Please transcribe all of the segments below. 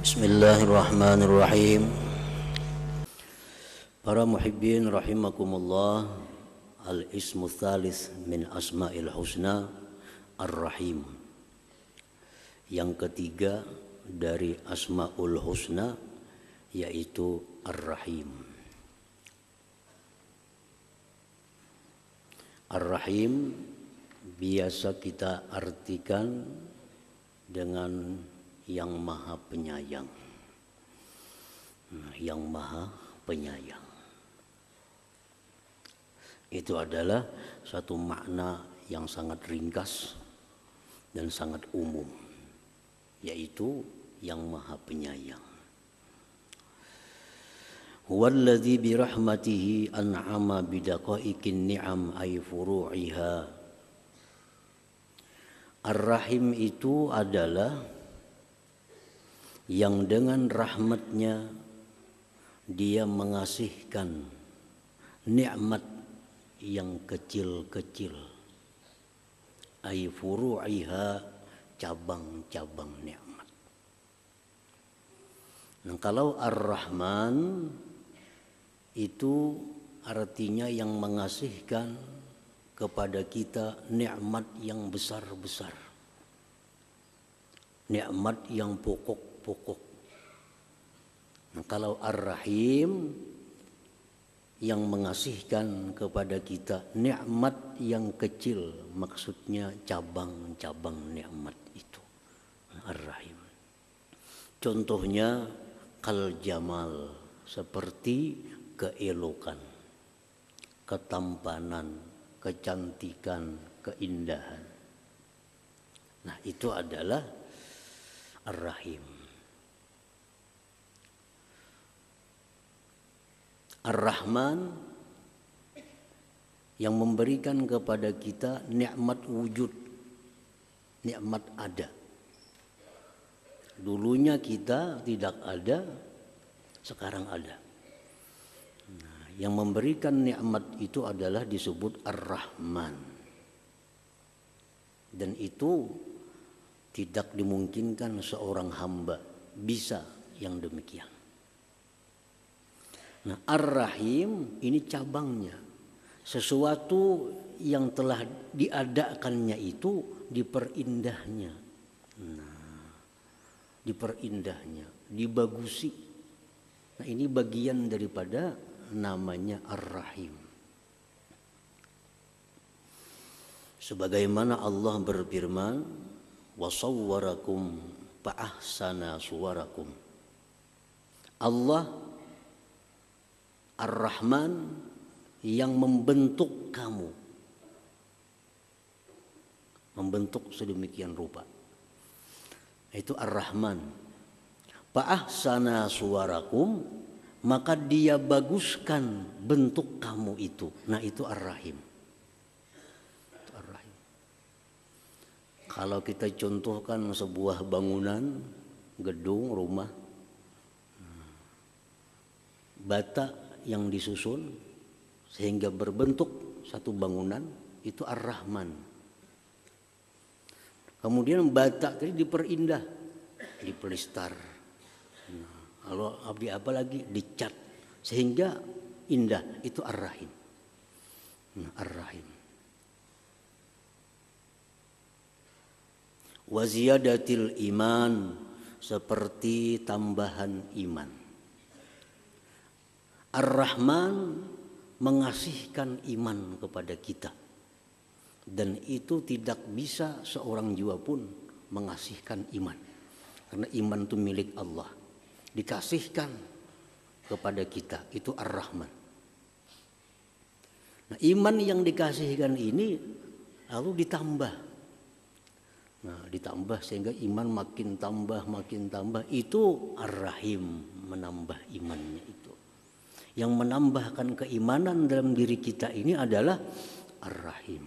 Bismillahirrahmanirrahim. Para muhibbin rahimakumullah, al-ismu tsalis min asma'il husna ar-rahim. Yang ketiga dari asma'ul husna yaitu ar-rahim. Ar-rahim biasa kita artikan dengan yang maha penyayang, yang maha penyayang. Itu adalah satu makna yang sangat ringkas dan sangat umum, yaitu yang maha penyayang. Huwallazi birahmatihi an'ama bidaqaiqin ni'am ay furu'iha. Ar-Rahim itu adalah yang dengan rahmatnya dia mengasihkan nikmat yang kecil-kecil, ay furu'iha, cabang-cabang nikmat. Nah, kalau Ar-Rahman itu artinya yang mengasihkan kepada kita nikmat yang besar-besar, nikmat yang pokok-pokok. Nah, kalau Ar-Rahim yang mengasihkan kepada kita nikmat yang kecil, maksudnya cabang-cabang nikmat itu, Ar-Rahim. Contohnya kal jamal, seperti keelokan, ketampanan, kecantikan, keindahan. Nah, itu adalah Ar-Rahim. Ar-Rahman yang memberikan kepada kita nikmat wujud, nikmat ada. Dulunya kita tidak ada, sekarang ada. Nah, yang memberikan nikmat itu adalah disebut Ar-Rahman. Dan itu tidak dimungkinkan seorang hamba bisa yang demikian. Nah, Ar-Rahim ini cabangnya, sesuatu yang telah diadakannya itu diperindahnya. Nah, diperindahnya, dibagusi. Nah, ini bagian daripada namanya Ar-Rahim. Sebagaimana Allah berfirman, wa sawwarakum fa ahsana suwarakum. Allah Ar-Rahman yang membentuk kamu, membentuk sedemikian rupa. Itu Ar-Rahman. Fa ahsana suwarakum, maka dia baguskan bentuk kamu itu. Nah, itu Ar-Rahim. Ar-Rahim. Kalau kita contohkan sebuah bangunan, gedung, rumah, bata yang disusun sehingga berbentuk satu bangunan, itu Ar-Rahman. Kemudian bata tadi diperindah, dipelistar. Nah, kalau apa lagi dicat sehingga indah, itu Ar-Rahim. Nah, Ar-Rahim. Wa ziyadatil iman, seperti tambahan iman. Ar-Rahman mengasihkan iman kepada kita. Dan itu tidak bisa seorang jua pun mengasihkan iman. Karena iman itu milik Allah. Dikasihkan kepada kita, itu Ar-Rahman. Nah, iman yang dikasihkan ini lalu ditambah. Nah, ditambah sehingga iman makin tambah, makin tambah. Itu Ar-Rahim, menambah imannya itu. Yang menambahkan keimanan dalam diri kita ini adalah Ar-Rahim.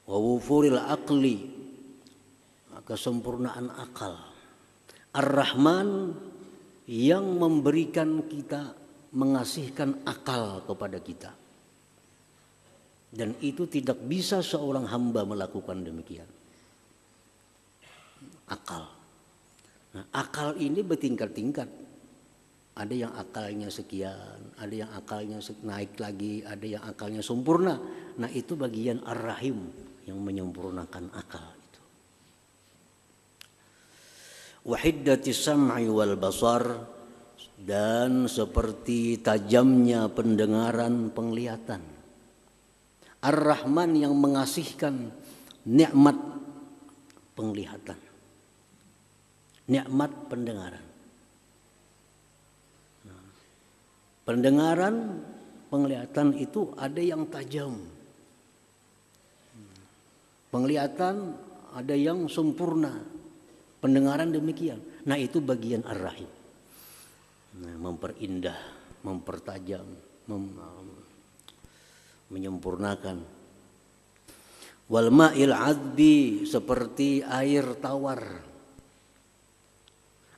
Wa wufuril aqli, kesempurnaan akal. Ar-Rahman yang memberikan kita, mengasihkan akal kepada kita. Dan itu tidak bisa seorang hamba melakukan demikian. akal. Nah, akal ini bertingkat-tingkat. Ada yang akalnya sekian, ada yang akalnya naik lagi, ada yang akalnya sempurna. Nah, itu bagian Ar-Rahim yang menyempurnakan akal itu. Wahiddati sam'i wal basar, dan seperti tajamnya pendengaran, penglihatan. Ar-Rahman yang mengasihkan nikmat penglihatan, nikmat pendengaran. Pendengaran, penglihatan itu ada yang tajam. Penglihatan ada yang sempurna. Pendengaran demikian. Nah, itu bagian Ar-Rahim. Nah, memperindah, mempertajam, menyempurnakan. Wal ma'il adbi, seperti air tawar.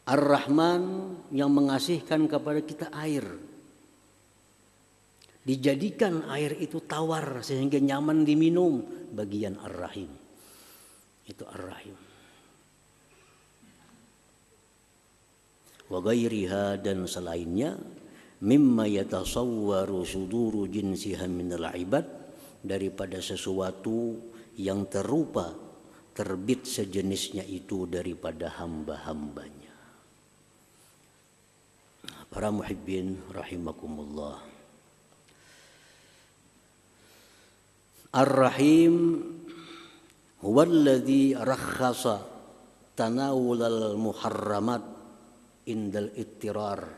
Ar-Rahman yang mengasihkan kepada kita air. Dijadikan air itu tawar sehingga nyaman diminum, bagian Ar-Rahim. Itu Ar-Rahim. Wa ghairiha, dan selainnya, mimma yatasawwaru suduru jinsiha minal ibad, daripada sesuatu yang terupa terbit sejenisnya itu daripada hamba-hambanya. Para muhibbin rahimakumullah. Ar-Rahim huwallazi rakhasa tanawulal muharramat indal ittirar.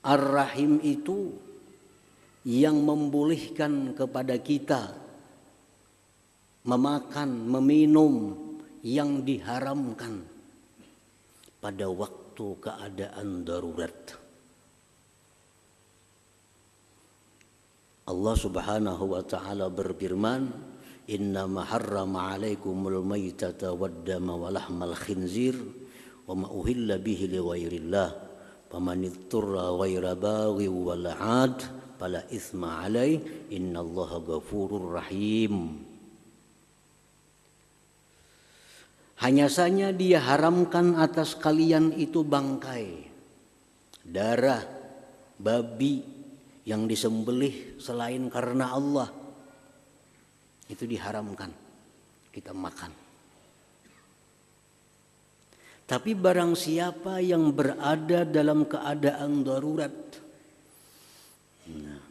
Ar-Rahim itu yang membolehkan kepada kita memakan, meminum yang diharamkan pada waktu keadaan darurat. Allah Subhanahu wa ta'ala berfirman, "Innama harrama 'alaikumul maitata waddama wa lahmal khinzir wa ma uhilla bihi li ghairillah faman itturra ghaira baghi wal 'ad fala itsma 'alaihi innallaha ghafurur rahim." Hanya saja Dia haramkan atas kalian itu bangkai, darah babi yang disembelih selain karena Allah, itu diharamkan kita makan. Tapi barang siapa yang berada dalam keadaan darurat,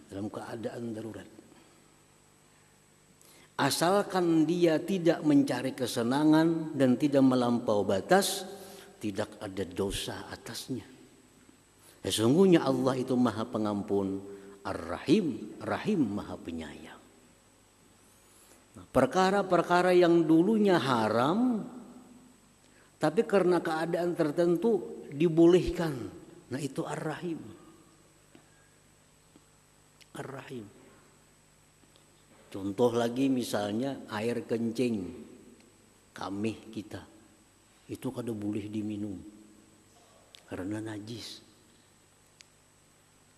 dalam keadaan darurat, asalkan dia tidak mencari kesenangan dan tidak melampau batas, tidak ada dosa atasnya. Sesungguhnya Allah itu Maha Pengampun, Ar-Rahim, Rahim, Maha Penyayang. Perkara-perkara yang dulunya haram, tapi karena keadaan tertentu dibolehkan. Nah, itu Ar-Rahim. Ar-Rahim. Contoh lagi misalnya air kencing kamih kita, itu kada boleh diminum karena najis.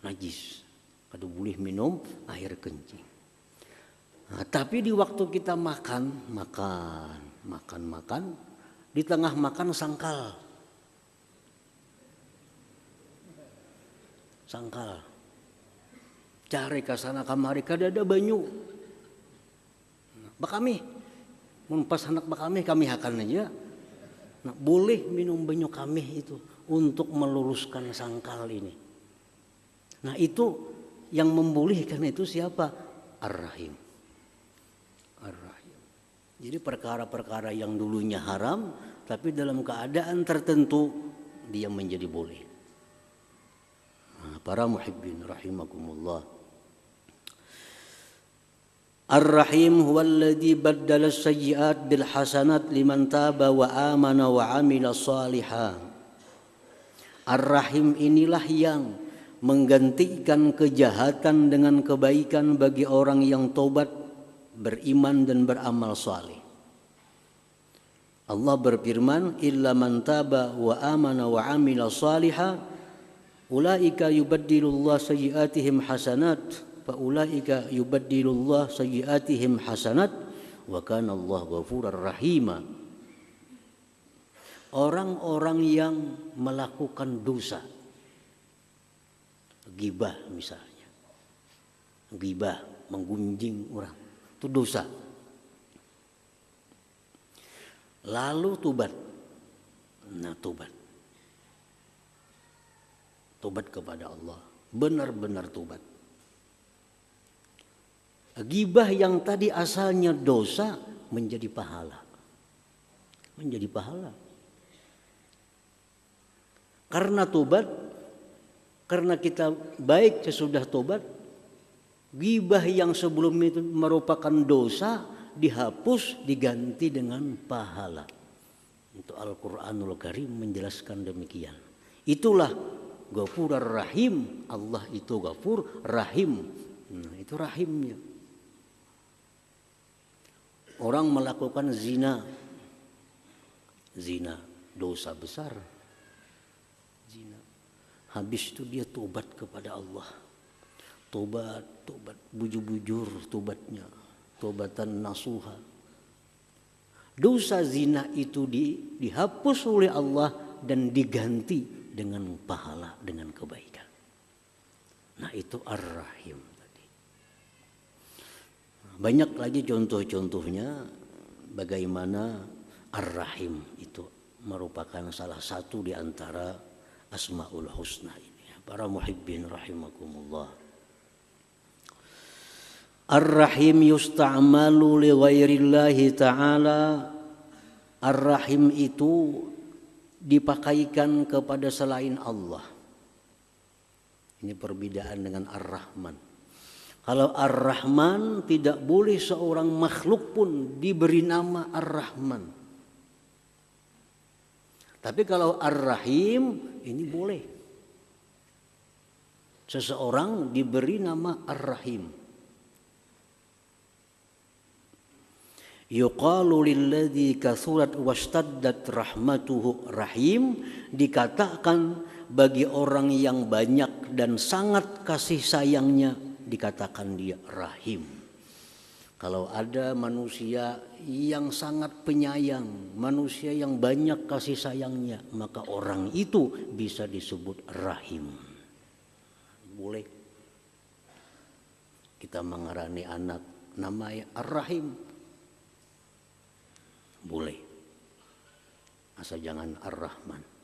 Najis. Kada boleh minum air kencing. Nah, tapi di waktu kita makan, di tengah makan sangkal. Cari ke sana kamari kada ada banyu. Bakami, mun pas anak bakami kami akan aja. Nah, boleh minum banyu kami itu untuk meluruskan sangkal ini. Nah, itu yang membolehkan itu siapa? Ar-Rahim. Ar-Rahim. Jadi perkara-perkara yang dulunya haram, tapi dalam keadaan tertentu dia menjadi boleh. Nah, para muhibbin rahimakumullah. Ar-Rahim huwallazi baddala as-sayyi'at bil hasanat liman taba wa amana wa amila shalihan. Ar-Rahim inilah yang menggantikan kejahatan dengan kebaikan bagi orang yang tobat, beriman dan beramal saleh. Allah berfirman, "Illa man taba wa amana wa amila shalihan, ulaika yubaddilullahu sayyi'atihim hasanat, fa ulaika yubaddilullahu sayyi'atihim hasanat, wa kana Allah ghafurur rahima." orang-orang yang melakukan dosa. Ghibah misalnya. Ghibah, menggunjing orang. Itu dosa. Lalu tobat. Nah, tobat. Tobat kepada Allah. Benar-benar tobat. Ghibah yang tadi asalnya dosa menjadi pahala. Menjadi pahala. Karena tobat, karena kita baik sesudah tobat, ghibah yang sebelum itu merupakan dosa dihapus, diganti dengan pahala. Untuk Al-Quranul Karim menjelaskan demikian. Itulah Ghafur Rahim. Allah itu Ghafur Rahim. Nah, itu rahimnya. Orang melakukan zina. Zina, dosa besar. Zina. Habis itu dia tobat kepada Allah. Tobat, bujur-bujur tobatnya. Tobatan nasuha. Dosa zina itu dihapus oleh Allah dan diganti dengan pahala, dengan kebaikan. Nah, itu Ar-Rahim tadi. Banyak lagi contoh-contohnya bagaimana Ar-Rahim itu merupakan salah satu di antara Asmaul Husna ini. Para muhibbin rahimakumullah. Ar-Rahim yusta'malu li ghairillahi ta'ala. Ar-Rahim itu dipakaikan kepada selain Allah. Ini perbedaan dengan Ar-Rahman. Kalau Ar-Rahman tidak boleh seorang makhluk pun diberi nama Ar-Rahman. Tapi kalau Ar-Rahim ini boleh. Seseorang diberi nama Ar-Rahim. Yuqalu lilladzi kathurat wastaddat rahmatuhu rahim. Dikatakan bagi orang yang banyak dan sangat kasih sayangnya, dikatakan dia rahim. Kalau ada manusia yang sangat penyayang, manusia yang banyak kasih sayangnya, maka orang itu bisa disebut rahim. Boleh kita mengarani anak namanya Ar-Rahim. Boleh, asal jangan Ar-Rahman.